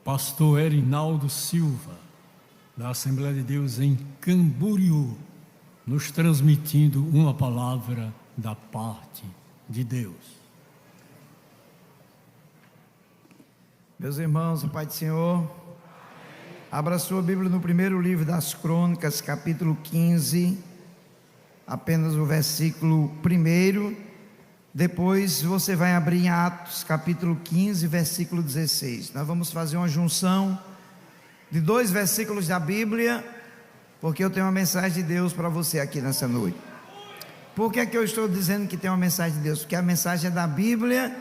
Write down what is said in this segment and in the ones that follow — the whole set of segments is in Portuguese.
Pastor Erinaldo Silva, da Assembleia de Deus em Camboriú, nos transmitindo uma palavra da parte de Deus. Meus irmãos, o Pai do Senhor, abra sua Bíblia no primeiro livro das Crônicas, capítulo 15, apenas o versículo 1. Depois você vai abrir em Atos, capítulo 15, versículo 16. Nós vamos fazer uma junção de 2 versículos da Bíblia, porque eu tenho uma mensagem de Deus para você aqui nessa noite. Por que é que eu estou dizendo que tem uma mensagem de Deus? Porque a mensagem é da Bíblia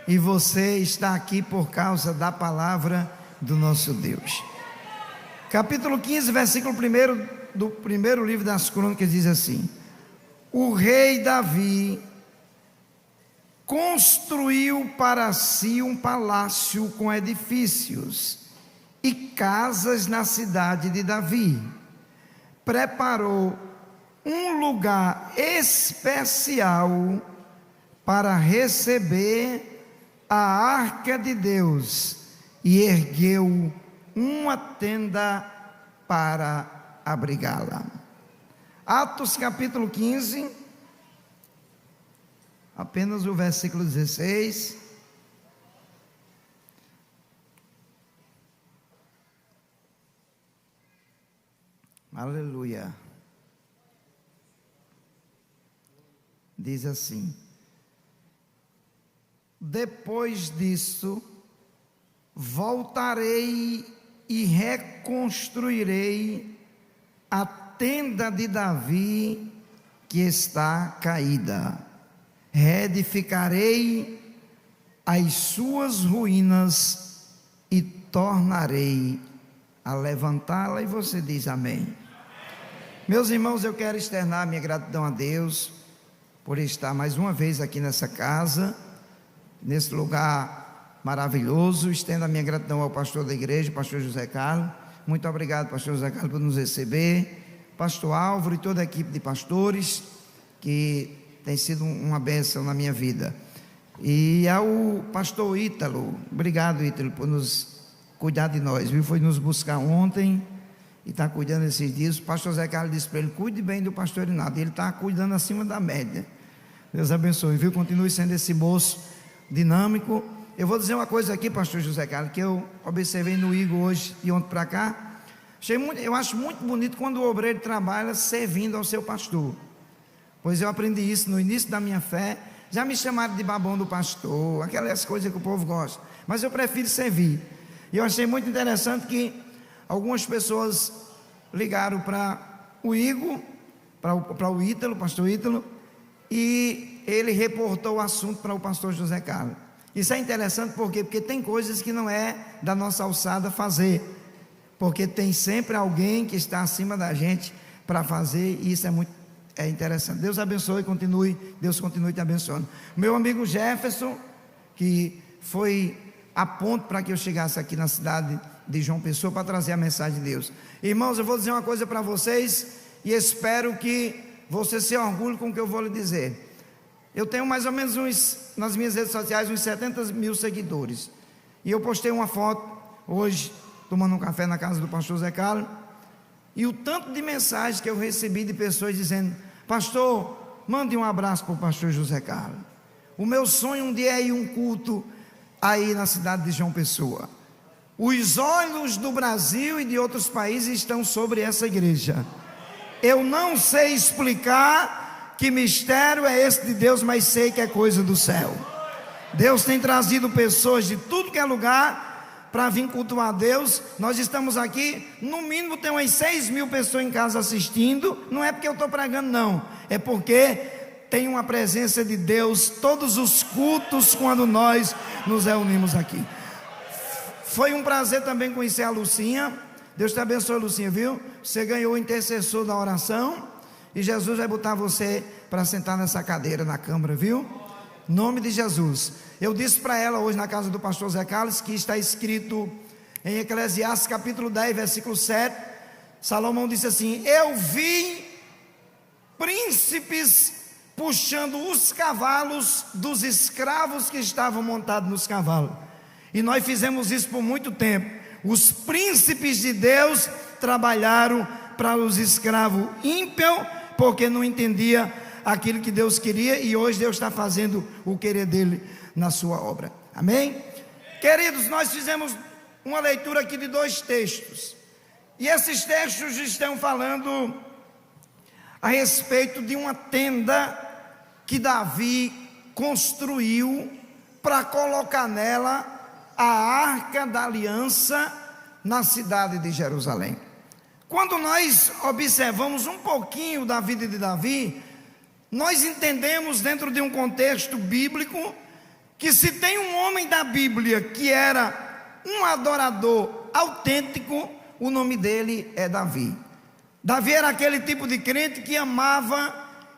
e você está aqui por causa da palavra do nosso Deus. Capítulo 15, versículo 1 do primeiro livro das Crônicas diz assim: o rei Davi construiu para si um palácio com edifícios e casas na cidade de Davi. Preparou um lugar especial para receber a arca de Deus e ergueu uma tenda para abrigá-la. Atos capítulo 15, apenas o versículo 16. Aleluia. Diz assim: depois disso, voltarei e reconstruirei a tenda de Davi que está caída. Reedificarei as suas ruínas e tornarei a levantá-la. E você diz amém. Meus irmãos, eu quero externar minha gratidão a Deus por estar mais uma vez aqui nessa casa, nesse lugar maravilhoso. Estendo a minha gratidão ao pastor da igreja, pastor José Carlos. Muito obrigado, pastor José Carlos, por nos receber. Pastor Álvaro e toda a equipe de pastores, que tem sido uma bênção na minha vida. E ao pastor Ítalo, obrigado, Ítalo, por nos cuidar de nós, viu? Foi nos buscar ontem e está cuidando esses dias. O pastor José Carlos disse para ele: cuide bem do pastor Erinaldo. Ele está cuidando acima da média. Deus abençoe, viu? Continue sendo esse moço dinâmico. Eu vou dizer uma coisa aqui, pastor José Carlos, que eu observei no Igor hoje e ontem para cá. Eu acho muito bonito quando o obreiro trabalha servindo ao seu pastor, pois eu aprendi isso no início da minha fé. Já me chamaram de babão do pastor, aquelas coisas que o povo gosta, mas eu prefiro servir. E eu achei muito interessante que algumas pessoas ligaram para o Igor, para o Ítalo, pastor Ítalo, e ele reportou o assunto para o pastor José Carlos. Isso é interessante porque tem coisas que não é da nossa alçada fazer, porque tem sempre alguém que está acima da gente para fazer, e isso é interessante. Deus abençoe, Deus continue te abençoando. Meu amigo Jefferson, que foi a ponto para que eu chegasse aqui na cidade de João Pessoa para trazer a mensagem de Deus. Irmãos, eu vou dizer uma coisa para vocês e espero que você se orgulhe com o que eu vou lhe dizer. Eu tenho mais ou menos nas minhas redes sociais, uns 70 mil seguidores. E eu postei uma foto hoje, tomando um café na casa do pastor Zé Carlos, e o tanto de mensagens que eu recebi de pessoas dizendo: pastor, mande um abraço para o pastor José Carlos. O meu sonho um dia é ir um culto aí na cidade de João Pessoa. Os olhos do Brasil e de outros países estão sobre essa igreja. Eu não sei explicar que mistério é esse de Deus, mas sei que é coisa do céu. Deus tem trazido pessoas de tudo que é lugar para vir cultuar a Deus. Nós estamos aqui, no mínimo tem umas 6 mil pessoas em casa assistindo. Não é porque eu estou pregando, não, é porque tem uma presença de Deus todos os cultos quando nós nos reunimos aqui. Foi um prazer também conhecer a Lucinha. Deus te abençoe, Lucinha, viu? Você ganhou o intercessor da oração e Jesus vai botar você para sentar nessa cadeira na câmara, viu? Em nome de Jesus. Eu disse para ela hoje na casa do pastor Zé Carlos que está escrito em Eclesiastes capítulo 10, versículo 7. Salomão disse assim: eu vi príncipes puxando os cavalos dos escravos que estavam montados nos cavalos. E nós fizemos isso por muito tempo. os príncipes de Deus trabalharam para os escravos ímpios, porque não entendia aquilo que Deus queria, e hoje Deus está fazendo o querer dele na sua obra. Amém? Queridos, nós fizemos uma leitura aqui de 2 textos, e esses textos estão falando a respeito de uma tenda que Davi construiu para colocar nela a Arca da Aliança na cidade de Jerusalém. Quando nós observamos um pouquinho da vida de Davi, nós entendemos dentro de um contexto bíblico que se tem um homem da Bíblia que era um adorador autêntico, o nome dele é Davi. Davi era aquele tipo de crente que amava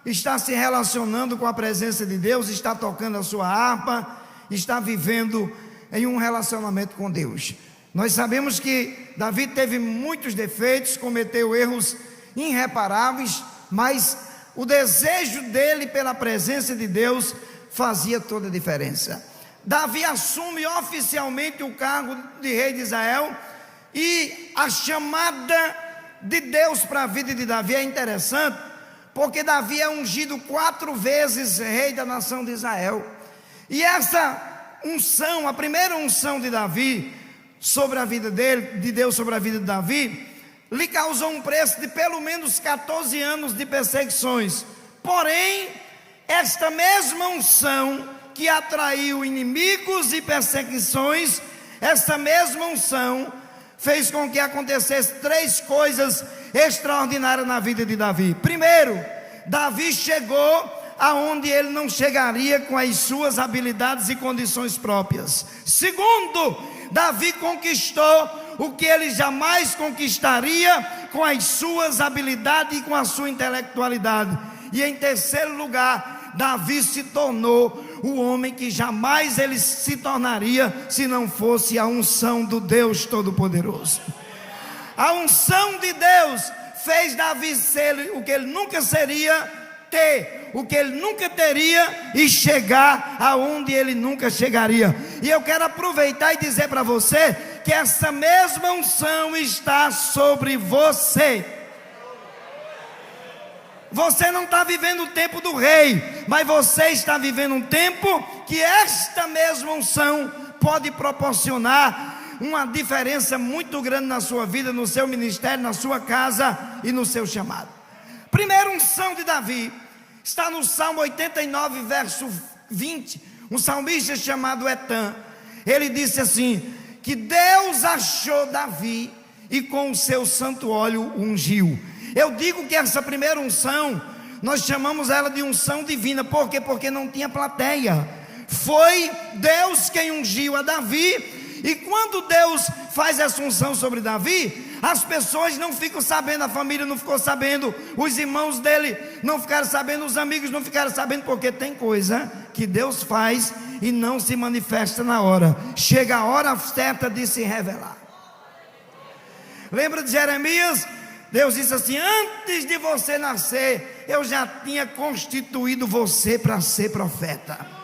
estar se relacionando com a presença de Deus, estar tocando a sua harpa, estar vivendo em um relacionamento com Deus. Nós sabemos que Davi teve muitos defeitos, cometeu erros irreparáveis, mas o desejo dele pela presença de Deus fazia toda a diferença. Davi assume oficialmente o cargo de rei de Israel, e a chamada de Deus para a vida de Davi é interessante, porque Davi é ungido 4 vezes rei da nação de Israel, e essa unção, a primeira unção de Davi sobre a vida dele, de Deus sobre a vida de Davi, lhe causou um preço de pelo menos 14 anos de perseguições. Porém, esta mesma unção que atraiu inimigos e perseguições, essa mesma unção fez com que acontecesse 3 coisas extraordinárias na vida de Davi. Primeiro, Davi chegou aonde ele não chegaria com as suas habilidades e condições próprias. Segundo, Davi conquistou o que ele jamais conquistaria com as suas habilidades e com a sua intelectualidade. E em terceiro lugar, Davi se tornou o homem que jamais ele se tornaria se não fosse a unção do Deus Todo-Poderoso. A unção de Deus fez Davi ser o que ele nunca seria, ter o que ele nunca teria e chegar aonde ele nunca chegaria. E eu quero aproveitar e dizer para você que essa mesma unção está sobre você. Você não está vivendo o tempo do rei, mas você está vivendo um tempo que esta mesma unção pode proporcionar uma diferença muito grande na sua vida, no seu ministério, na sua casa e no seu chamado. Primeira unção de Davi está no Salmo 89, verso 20. Um salmista chamado Etan, ele disse assim: que Deus achou Davi e com o seu santo óleo ungiu. Eu digo que essa primeira unção, nós chamamos ela de unção divina. Por quê? Porque não tinha plateia. Foi Deus quem ungiu a Davi. E quando Deus faz essa unção sobre Davi, as pessoas não ficam sabendo, a família não ficou sabendo, os irmãos dele não ficaram sabendo, os amigos não ficaram sabendo, porque tem coisa que Deus faz e não se manifesta na hora. Chega a hora certa de se revelar. Lembra de Jeremias? Deus disse assim: antes de você nascer, eu já tinha constituído você para ser profeta.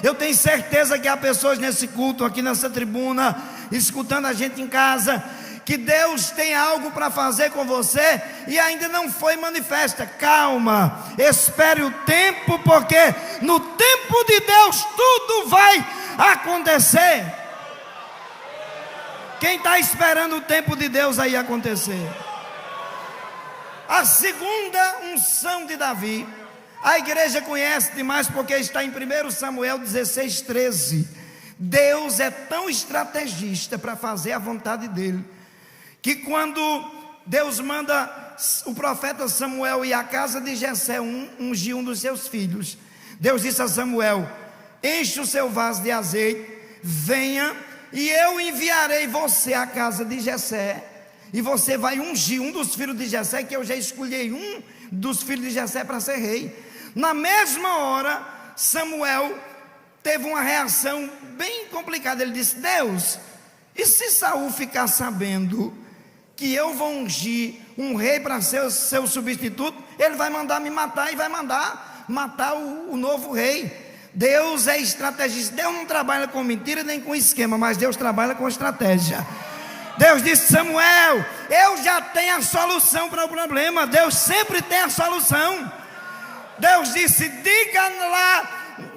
Eu tenho certeza que há pessoas nesse culto, aqui nessa tribuna, escutando a gente em casa, que Deus tem algo para fazer com você e ainda não foi manifesta. Calma, espere o tempo, porque no tempo de Deus tudo vai acontecer. Quem está esperando o tempo de Deus aí acontecer? A segunda unção de Davi, a igreja conhece demais porque está em 1 Samuel 16, 13. Deus é tão estrategista para fazer a vontade dele, que quando Deus manda o profeta Samuel ir à casa de Jessé ungir um dos seus filhos, Deus disse a Samuel: enche o seu vaso de azeite, venha e eu enviarei você à casa de Jessé, e você vai ungir um dos filhos de Jessé, que eu já escolhi um dos filhos de Jessé para ser rei. Na mesma hora, Samuel teve uma reação bem complicada. Ele disse: Deus, e se Saul ficar sabendo que eu vou ungir um rei para ser o seu substituto, ele vai mandar me matar e vai mandar matar o novo rei. Deus é estrategista. Deus não trabalha com mentira nem com esquema, mas Deus trabalha com estratégia. Deus disse: Samuel, eu já tenho a solução para o problema. Deus sempre tem a solução. Deus disse: diga lá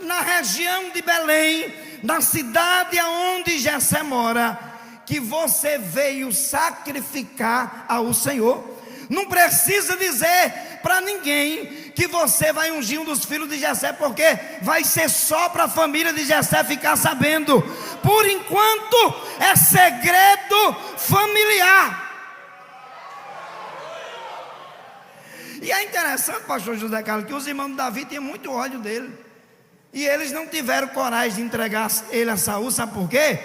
na região de Belém, na cidade onde Jessé mora, que você veio sacrificar ao Senhor. Não precisa dizer para ninguém que você vai ungir um dos filhos de Jessé, porque vai ser só para a família de Jessé ficar sabendo. Por enquanto é segredo familiar. E é interessante, pastor José Carlos, que os irmãos de Davi tinham muito ódio dele, e eles não tiveram coragem de entregar ele a Saul. Sabe por quê?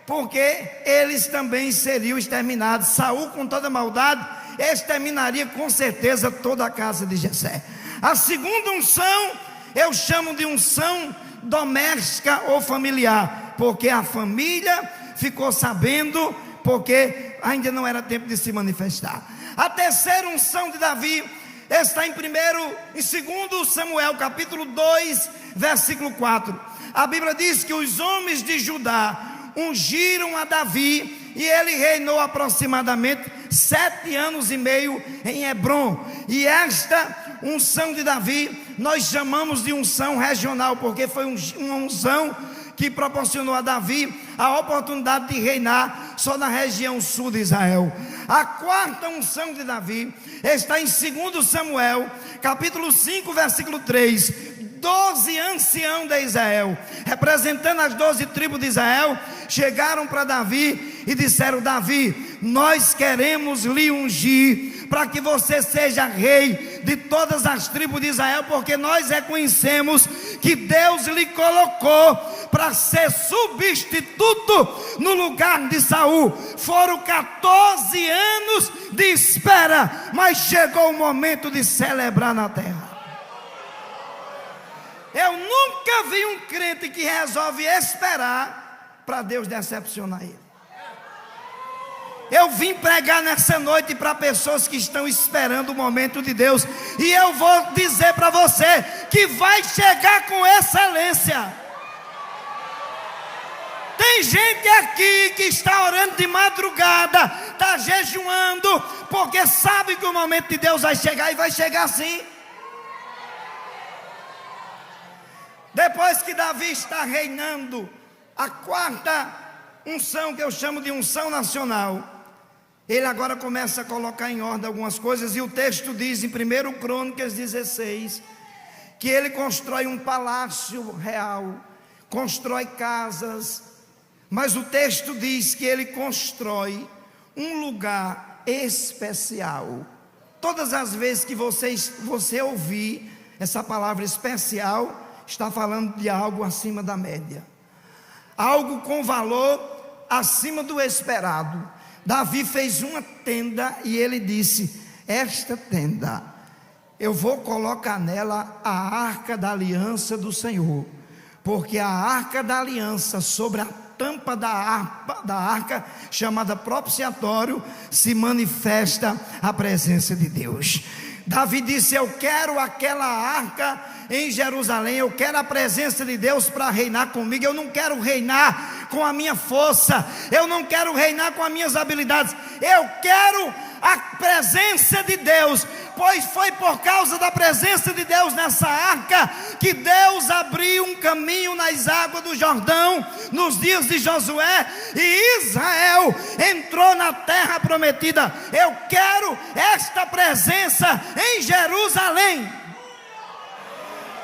Porque eles também seriam exterminados. Saul, com toda maldade, exterminaria com certeza toda a casa de Jessé. A segunda unção eu chamo de unção doméstica ou familiar, porque a família ficou sabendo, porque ainda não era tempo de se manifestar. A terceira unção de Davi está em 2 Samuel capítulo 2, versículo 4. A Bíblia diz que os homens de Judá ungiram a Davi, e ele reinou aproximadamente 7 anos e meio em Hebrom. E esta unção de Davi nós chamamos de unção regional, porque foi uma unção que proporcionou a Davi a oportunidade de reinar só na região sul de Israel. A quarta unção de Davi está em 2 Samuel capítulo 5, versículo 3. 12 anciãos de Israel, representando as 12 tribos de Israel, chegaram para Davi e disseram: Davi, nós queremos lhe ungir para que você seja rei de todas as tribos de Israel, porque nós reconhecemos que Deus lhe colocou para ser substituto no lugar de Saul. Foram 14 anos de espera, mas chegou o momento de celebrar na terra. Eu nunca vi um crente que resolve esperar para Deus decepcionar ele. Eu vim pregar nessa noite para pessoas que estão esperando o momento de Deus, e eu vou dizer para você que vai chegar com excelência. Tem gente aqui que está orando de madrugada, está jejuando, porque sabe que o momento de Deus vai chegar, e vai chegar sim. Depois que Davi está reinando, a quarta unção, que eu chamo de unção nacional, ele agora começa a colocar em ordem algumas coisas. E o texto diz em 1 Crônicas 16 que ele constrói um palácio real, constrói casas, mas o texto diz que ele constrói um lugar especial. Todas as vezes que você ouvir essa palavra especial, está falando de algo acima da média, algo com valor acima do esperado. Davi fez uma tenda e ele disse: esta tenda, eu vou colocar nela a arca da aliança do Senhor, porque a arca da aliança, sobre a tampa da arca, chamada propiciatório, se manifesta a presença de Deus. Davi disse: eu quero aquela arca em Jerusalém, eu quero a presença de Deus para reinar comigo. Eu não quero reinar com a minha força, eu não quero reinar com as minhas habilidades, eu quero a presença de Deus, pois foi por causa da presença de Deus nessa arca que Deus abriu um caminho nas águas do Jordão nos dias de Josué, e Israel entrou na terra prometida. Eu quero esta presença em Jerusalém.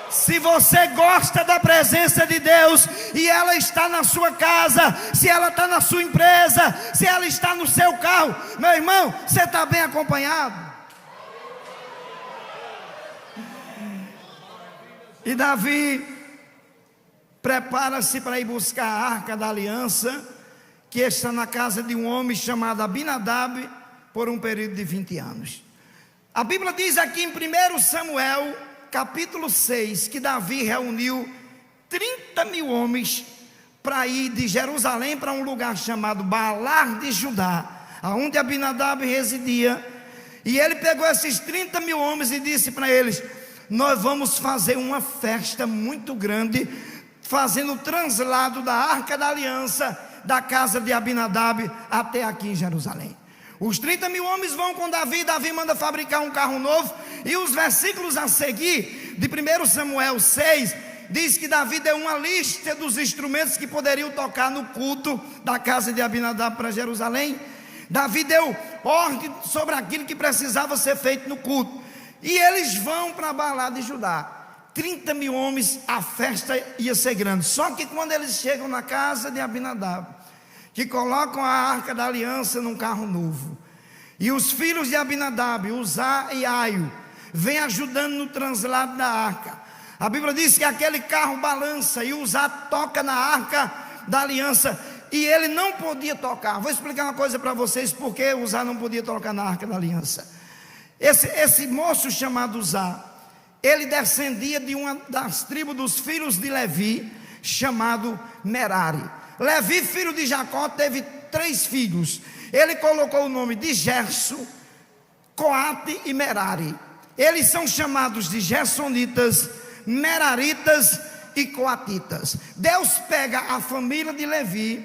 Se você gosta da presença de Deus e ela está na sua casa, se ela está na sua empresa, se ela está no seu carro, meu irmão, você está bem acompanhado. E Davi prepara-se para ir buscar a arca da aliança, que está na casa de um homem chamado Abinadab, por um período de 20 anos. A Bíblia diz aqui em 1 Samuel capítulo 6, que Davi reuniu 30 mil homens para ir de Jerusalém para um lugar chamado Baalar de Judá, aonde Abinadab residia. E ele pegou esses 30 mil homens e disse para eles: nós vamos fazer uma festa muito grande, fazendo o translado da arca da aliança da casa de Abinadab até aqui em Jerusalém. Os 30 mil homens vão com Davi. Davi manda fabricar um carro novo. E os versículos a seguir, de 1 Samuel 6, diz que Davi deu uma lista dos instrumentos que poderiam tocar no culto da casa de Abinadab para Jerusalém. Davi deu ordem sobre aquilo que precisava ser feito no culto. E eles vão para Baalá de Judá. 30 mil homens, a festa ia ser grande. Só que quando eles chegam na casa de Abinadab, que colocam a arca da aliança num carro novo, e os filhos de Abinadab, Uzá e Aio, vêm ajudando no translado da arca. A Bíblia diz que aquele carro balança e Uzá toca na arca da aliança, e ele não podia tocar. Vou explicar uma coisa para vocês, porque Uzá não podia tocar na arca da aliança. Esse moço chamado Uzá, ele descendia de uma das tribos dos filhos de Levi, chamado Merari. Levi, filho de Jacó, teve 3 filhos. Ele colocou o nome de Gerso, Coate e Merari. Eles são chamados de Gersonitas, Meraritas e Coatitas. Deus pega a família de Levi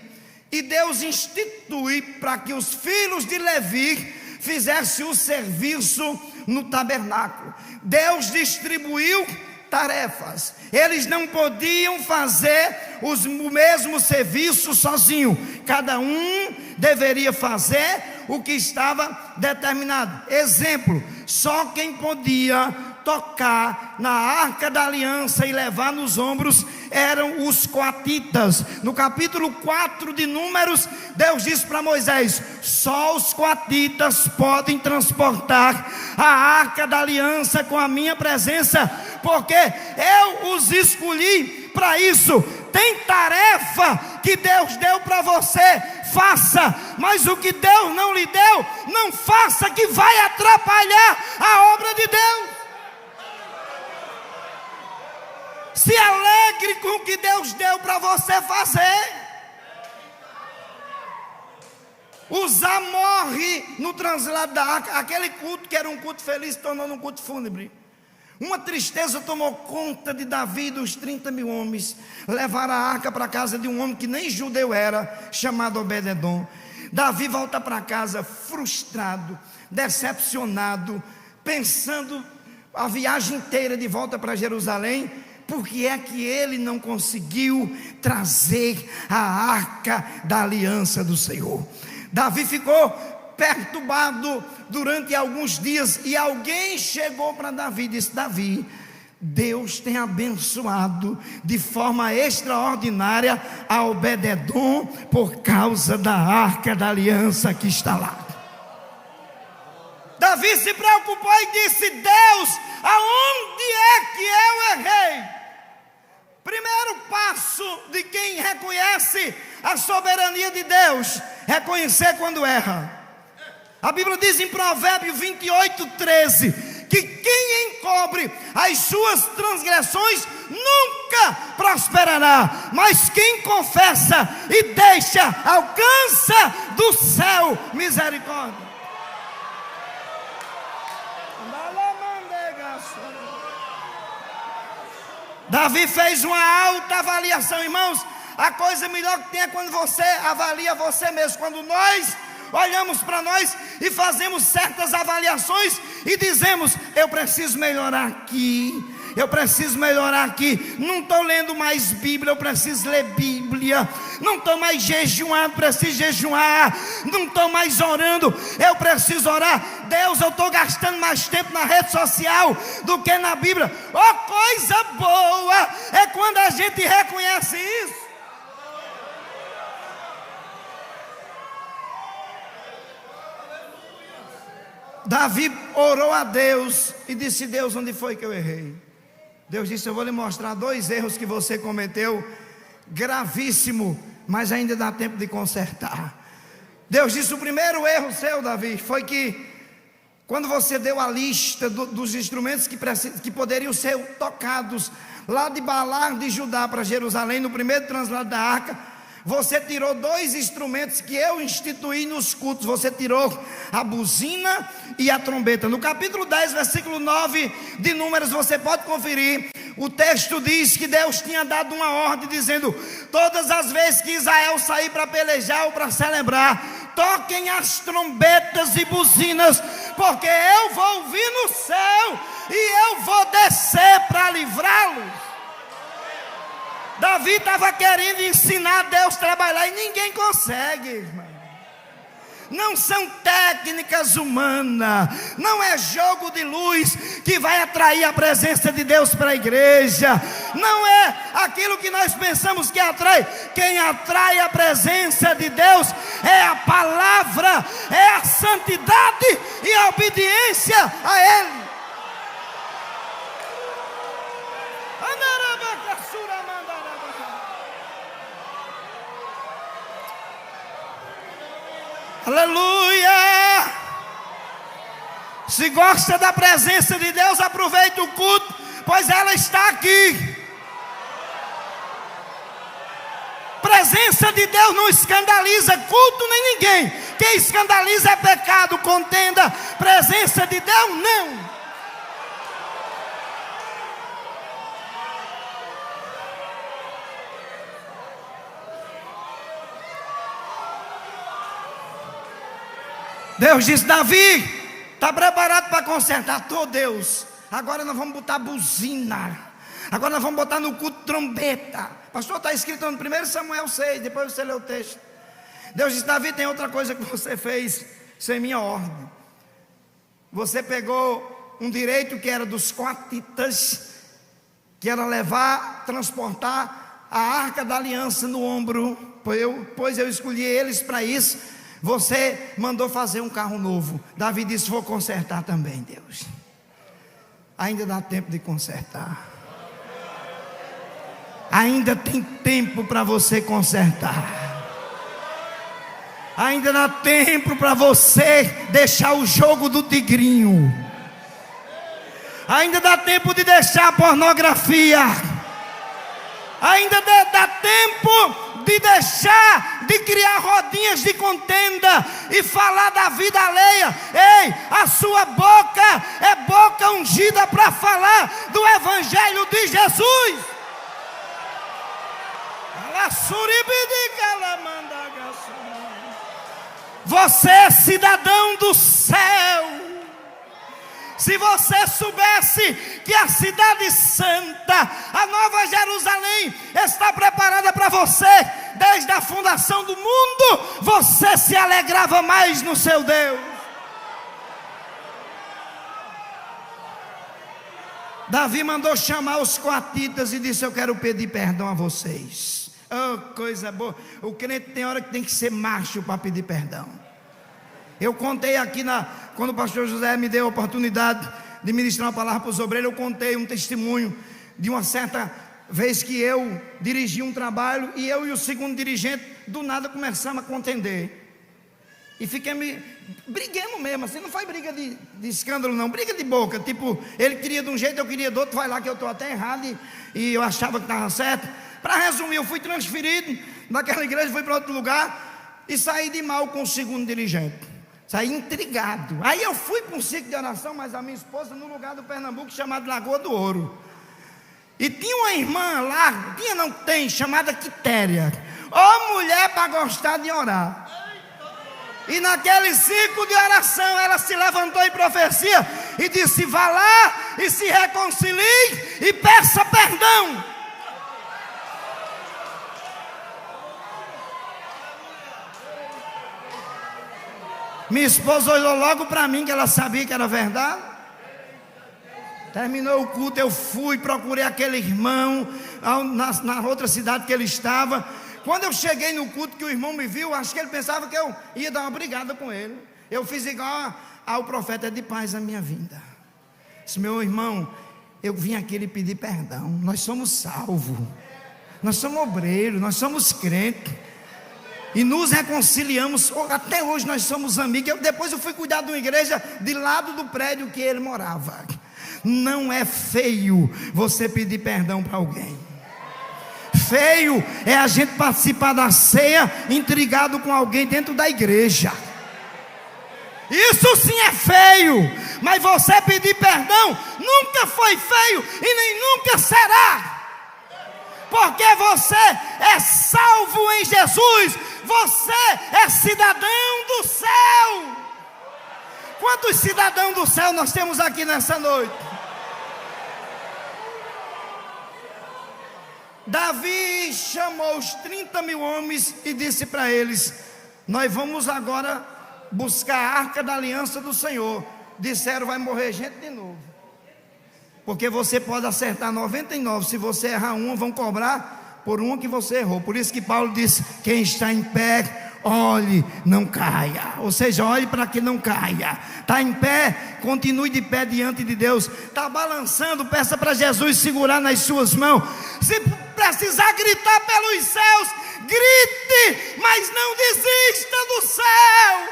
e Deus institui para que os filhos de Levi fizessem o serviço no tabernáculo. Deus distribuiu tarefas. Eles não podiam fazer o mesmo serviço sozinho. Cada um deveria fazer o que estava determinado. Exemplo, só quem podia tocar na arca da aliança e levar nos ombros eram os coatitas. No capítulo 4 de Números, Deus disse para Moisés: só os coatitas podem transportar a arca da aliança com a minha presença, porque eu os escolhi para isso. Tem tarefa que Deus deu para você, faça, mas o que Deus não lhe deu, não faça, que vai atrapalhar a obra de Deus. Se alegre com o que Deus deu para você fazer. Uzá morre no translado da arca. Aquele culto que era um culto feliz se tornou um culto fúnebre. Uma tristeza tomou conta de Davi e dos 30 mil homens. Levaram a arca para a casa de um homem que nem judeu era, chamado Obed-edom. Davi volta para casa frustrado, decepcionado, pensando a viagem inteira de volta para Jerusalém. Porque é que ele não conseguiu trazer a arca da aliança do Senhor? Davi ficou perturbado durante alguns dias, e alguém chegou para Davi e disse: Davi, Deus tem abençoado de forma extraordinária a Obed-edom por causa da arca da aliança que está lá. Davi se preocupou e disse: Deus, aonde é que eu errei? Primeiro passo de quem reconhece a soberania de Deus: reconhecer quando erra. A Bíblia diz em Provérbios 28:13 que quem encobre as suas transgressões nunca prosperará, mas quem confessa e deixa alcança do céu misericórdia. Davi fez uma alta avaliação, irmãos. A coisa melhor que tem é quando você avalia você mesmo. Quando nós olhamos para nós e fazemos certas avaliações e dizemos: eu preciso melhorar aqui, eu preciso melhorar aqui. Não estou lendo mais Bíblia, eu preciso ler Bíblia. Não estou mais jejuando, preciso jejuar. Não estou mais orando, eu preciso orar. Deus, eu estou gastando mais tempo na rede social do que na Bíblia. Oh, coisa boa é quando a gente reconhece isso. Davi orou a Deus e disse: Deus, onde foi que eu errei? Deus disse: eu vou lhe mostrar 2 erros que você cometeu, gravíssimo, mas ainda dá tempo de consertar. Deus disse: o primeiro erro seu, Davi, foi que quando você deu a lista dos instrumentos que poderiam ser tocados lá de Baalá de Judá para Jerusalém, no primeiro translado da arca, você tirou 2 instrumentos que eu instituí nos cultos. Você tirou a buzina e a trombeta. No capítulo 10, versículo 9 de Números, você pode conferir. O texto diz que Deus tinha dado uma ordem dizendo: todas as vezes que Israel sair para pelejar ou para celebrar, toquem as trombetas e buzinas, porque eu vou ouvir no céu e eu vou descer para livrá-los. Davi estava querendo ensinar Deus a trabalhar e ninguém consegue, irmão. Não são técnicas humanas, não é jogo de luz que vai atrair a presença de Deus para a igreja, não é aquilo que nós pensamos que atrai. Quem atrai a presença de Deus é a palavra, é a santidade e a obediência a Ele. Aleluia! Se gosta da presença de Deus, aproveite o culto, pois ela está aqui. Presença de Deus não escandaliza culto nem ninguém. Quem escandaliza é pecado, contenda. Presença de Deus não. Deus disse: Davi, está preparado para consertar? Estou, Deus. Agora nós vamos botar buzina. Agora nós vamos botar no culto trombeta. Pastor, está escrito no 1 Samuel 6. Depois você lê o texto. Deus disse: Davi, tem outra coisa que você fez sem minha ordem. Você pegou um direito que era dos coatitas, que era levar, transportar a arca da aliança no ombro. Pois eu escolhi eles para isso. Você mandou fazer um carro novo. Davi disse: vou consertar também, Deus. Ainda dá tempo de consertar. Ainda tem tempo para você consertar. Ainda dá tempo para você deixar o jogo do tigrinho. Ainda dá tempo de deixar a pornografia. Ainda dá tempo de deixar de criar rodinhas de contenda e falar da vida alheia. Ei, a sua boca é boca ungida para falar do Evangelho de Jesus. Você é cidadão do céu. Se você soubesse que a cidade santa, a Nova Jerusalém, está preparada para você desde a fundação do mundo, você se alegrava mais no seu Deus. Davi mandou chamar os coatitas e disse: eu quero pedir perdão a vocês. Oh, coisa boa. O crente tem hora que tem que ser macho para pedir perdão. Eu contei aqui, quando o pastor José me deu a oportunidade de ministrar uma palavra para os obreiros, eu contei um testemunho de uma certa vez que eu dirigi um trabalho e eu e o segundo dirigente do nada começamos a contender. E briguemos mesmo, assim, não foi briga de escândalo não, briga de boca, tipo, ele queria de um jeito, eu queria do outro, vai lá que eu estou até errado e eu achava que estava certo. Para resumir, eu fui transferido daquela igreja, fui para outro lugar e saí de mal com o segundo dirigente. Saí intrigado. Aí eu fui para um ciclo de oração, mas a minha esposa no lugar do Pernambuco, chamado Lagoa do Ouro. E tinha uma irmã lá, tem, chamada Quitéria. Ô mulher para gostar de orar. E naquele ciclo de oração, ela se levantou em profecia e disse: vá lá e se reconcilie e peça perdão. Minha esposa olhou logo para mim, que ela sabia que era verdade. Terminou o culto, eu fui, procurei aquele irmão na outra cidade que ele estava. Quando eu cheguei no culto, que o irmão me viu, acho que ele pensava que eu ia dar uma brigada com ele. Eu fiz igual ao profeta de paz à minha vinda. Disse: meu irmão, eu vim aqui lhe pedir perdão. Nós somos salvos, nós somos obreiros, nós somos crentes. E nos reconciliamos, até hoje nós somos amigos. Depois eu fui cuidar de uma igreja de lado do prédio que ele morava. Não é feio você pedir perdão para alguém. feio é a gente participar da ceia intrigado com alguém dentro da igreja. Isso sim é feio. Mas você pedir perdão nunca foi feio e nem nunca será. Porque você é salvo em Jesus. Você é cidadão do céu. Quantos cidadãos do céu nós temos aqui nessa noite? Davi chamou os 30 mil homens e disse para eles: nós vamos agora buscar a arca da aliança do Senhor. Disseram: vai morrer gente de novo, porque você pode acertar 99, se você errar uma, vão cobrar por uma que você errou. Por isso que Paulo disse: quem está em pé, olhe, não caia. Ou seja, olhe para que não caia. Está em pé, continue de pé diante de Deus. Está balançando, peça para Jesus segurar nas suas mãos. Se precisar gritar pelos céus, grite, mas não desista do céu.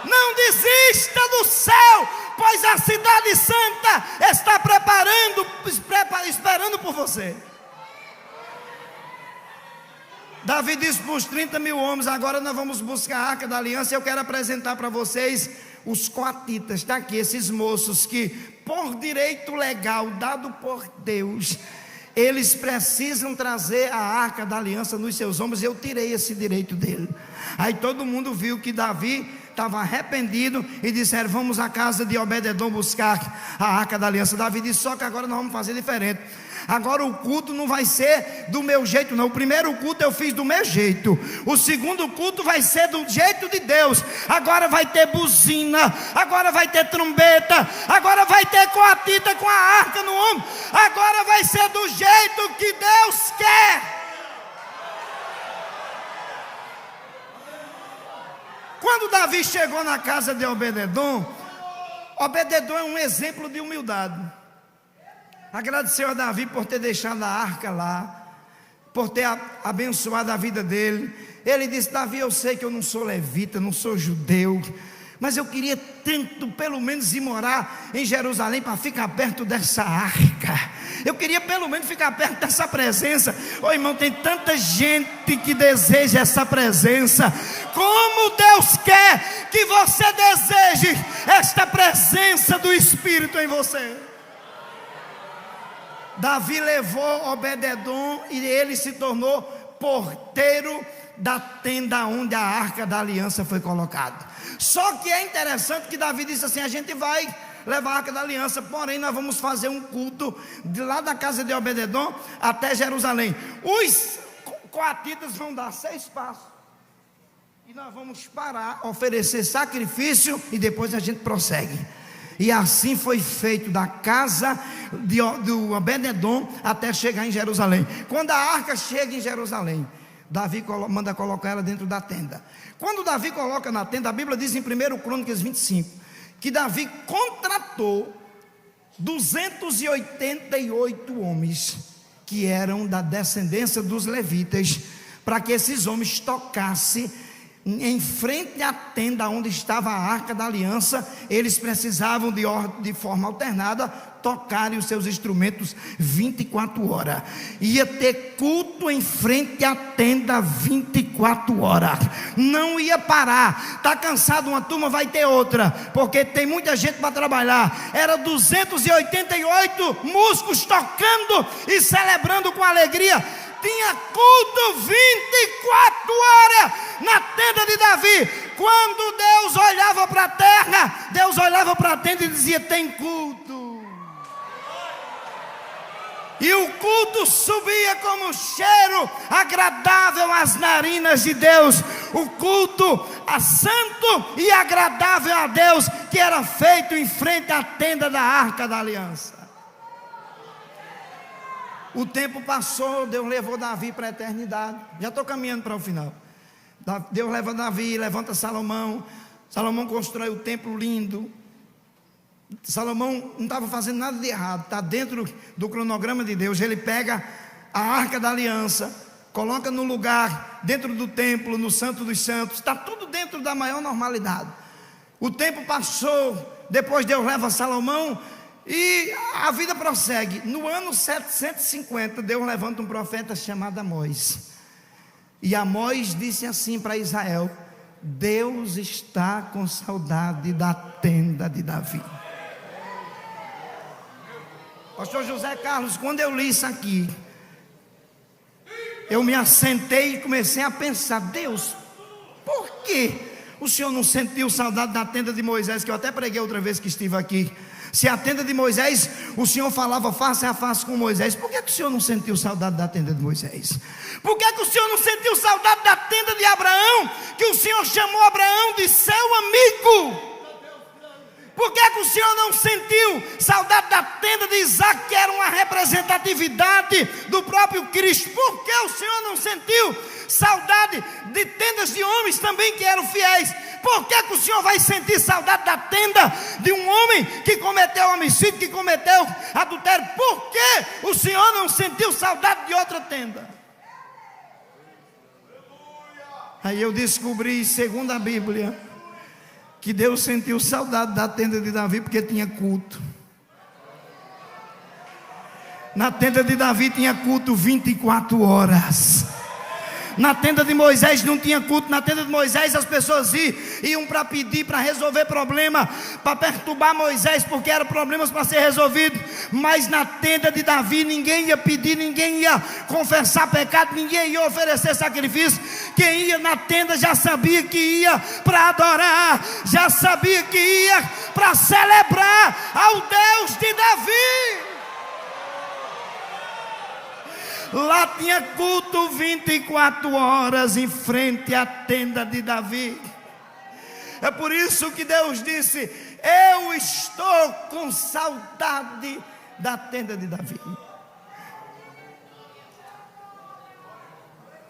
Não desista do céu, pois a cidade santa está esperando por você. Davi disse para os 30 mil homens: agora nós vamos buscar a arca da aliança. Eu quero apresentar para vocês os coatitas, está aqui, esses moços que, por direito legal dado por Deus, eles precisam trazer a arca da aliança nos seus ombros. Eu tirei esse direito dele. Aí todo mundo viu que Davi estava arrependido e disseram: vamos à casa de Obed-edom buscar a arca da aliança. Davi disse: só que agora nós vamos fazer diferente. Agora o culto não vai ser do meu jeito não. O primeiro culto eu fiz do meu jeito. O segundo culto vai ser do jeito de Deus. Agora vai ter buzina, agora vai ter trombeta, agora vai ter coatita com a arca no ombro. Agora vai ser do jeito que Deus quer. Quando Davi chegou na casa de Obed-edom, Obed-edom é um exemplo de humildade. Agradeceu a Davi por ter deixado a arca lá, por ter abençoado a vida dele. Ele disse: Davi, eu sei que eu não sou levita, não sou judeu, mas eu queria tanto pelo menos ir morar em Jerusalém para ficar perto dessa arca. Eu queria pelo menos ficar perto dessa presença. Ô irmão, tem tanta gente que deseja essa presença. Como Deus quer que você deseje esta presença do Espírito em você. Davi levou Obed-edom e ele se tornou porteiro da tenda onde a arca da aliança foi colocada. Só que é interessante que Davi disse assim: a gente vai levar a arca da aliança, porém nós vamos fazer um culto de lá da casa de Obed-edom até Jerusalém. Os coatitas vão dar 6 passos e nós vamos parar, oferecer sacrifício e depois a gente prossegue. E assim foi feito da casa do Obed-edom até chegar em Jerusalém. Quando a arca chega em Jerusalém, Davi manda colocar ela dentro da tenda. Quando Davi coloca na tenda, a Bíblia diz em 1 Crônicas 25 que Davi contratou 288 homens que eram da descendência dos levitas, para que esses homens tocassem em frente à tenda onde estava a arca da aliança. Eles precisavam de forma alternada tocarem os seus instrumentos 24 horas. Ia ter culto em frente à tenda 24 horas. Não ia parar. Está cansado uma turma, vai ter outra, porque tem muita gente para trabalhar. Era 288 músicos tocando e celebrando com alegria. Tinha culto 24 horas na tenda de Davi. Quando Deus olhava para a terra, Deus olhava para a tenda e dizia: tem culto. E o culto subia como cheiro agradável às narinas de Deus. O culto santo e agradável a Deus, que era feito em frente à tenda da arca da aliança. O tempo passou, Deus levou Davi para a eternidade. Já estou caminhando para o final. Deus leva Davi, levanta Salomão. Salomão constrói o templo lindo. Salomão não estava fazendo nada de errado, está dentro do cronograma de Deus. Ele pega a arca da aliança, coloca no lugar, dentro do templo, no Santo dos Santos. Está tudo dentro da maior normalidade. O tempo passou, depois Deus leva Salomão E a vida prossegue. No ano 750, Deus levanta um profeta chamado Amós. E Amós disse assim para Israel: Deus está com saudade da tenda de Davi. Pastor José Carlos, quando eu li isso aqui, eu me assentei e comecei a pensar: Deus, por que o Senhor não sentiu saudade da tenda de Moisés? Que eu até preguei outra vez que estive aqui. Se a tenda de Moisés, o Senhor falava face a face com Moisés, por que o Senhor não sentiu saudade da tenda de Moisés? Por que o Senhor não sentiu saudade da tenda de Abraão, que o Senhor chamou Abraão de seu amigo? Por que o Senhor não sentiu saudade da tenda de Isaac, que era uma representatividade do próprio Cristo? Por que o Senhor não sentiu saudade de tendas de homens também que eram fiéis? Por que o Senhor vai sentir saudade da tenda de um homem que cometeu homicídio, que cometeu adultério? Por que o Senhor não sentiu saudade de outra tenda? Aí eu descobri, segundo a Bíblia, que Deus sentiu saudade da tenda de Davi porque tinha culto. Na tenda de Davi tinha culto 24 horas. Na tenda de Moisés não tinha culto. Na tenda de Moisés as pessoas iam para pedir, para resolver problema, para perturbar Moisés, porque eram problemas para ser resolvidos. Mas na tenda de Davi ninguém ia pedir, ninguém ia confessar pecado, ninguém ia oferecer sacrifício. Quem ia na tenda já sabia que ia para adorar, já sabia que ia para celebrar ao Deus de Davi. Lá tinha culto 24 horas em frente à tenda de Davi. É por isso que Deus disse: eu estou com saudade da tenda de Davi.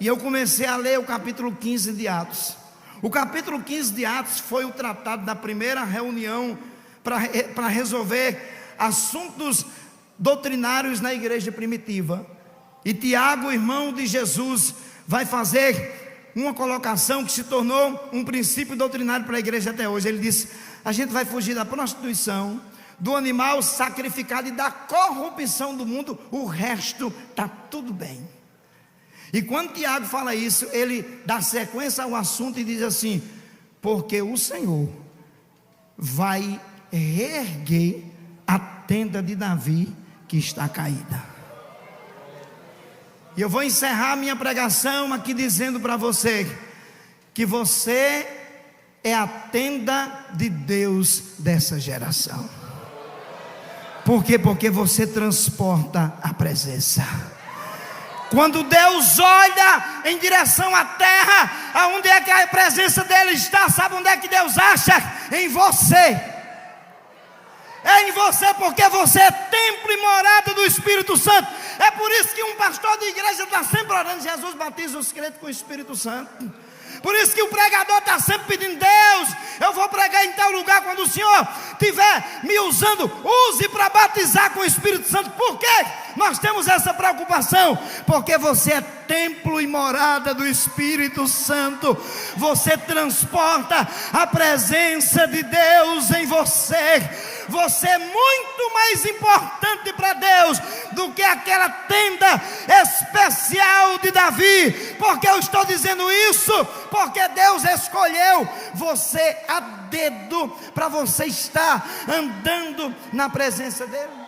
E eu comecei a ler o capítulo 15 de Atos. O capítulo 15 de Atos foi o tratado da primeira reunião para resolver assuntos doutrinários na igreja primitiva. E Tiago, irmão de Jesus, vai fazer uma colocação que se tornou um princípio doutrinário para a igreja até hoje. Ele disse: a gente vai fugir da prostituição, do animal sacrificado e da corrupção do mundo, o resto está tudo bem. E quando Tiago fala isso, ele dá sequência ao assunto e diz assim: porque o Senhor vai reerguer a tenda de Davi que está caída. E eu vou encerrar minha pregação aqui dizendo para você que você é a tenda de Deus dessa geração. Por quê? Porque você transporta a presença. Quando Deus olha em direção à terra, aonde é que a presença dele está? Sabe onde é que Deus acha? Em você. É em você, porque você é templo e morada do Espírito Santo. É por isso que um pastor de igreja está sempre orando: Jesus batiza os crentes com o Espírito Santo. Por isso que o pregador está sempre pedindo: Deus, eu vou pregar em tal lugar. Quando o Senhor estiver me usando, use para batizar com o Espírito Santo. Por quê? Nós temos essa preocupação, porque você é templo e morada do Espírito Santo. Você transporta a presença de Deus em você. Você é muito mais importante para Deus do que aquela tenda especial de Davi. Porque eu estou dizendo isso? Porque Deus escolheu você a dedo para você estar andando na presença dele.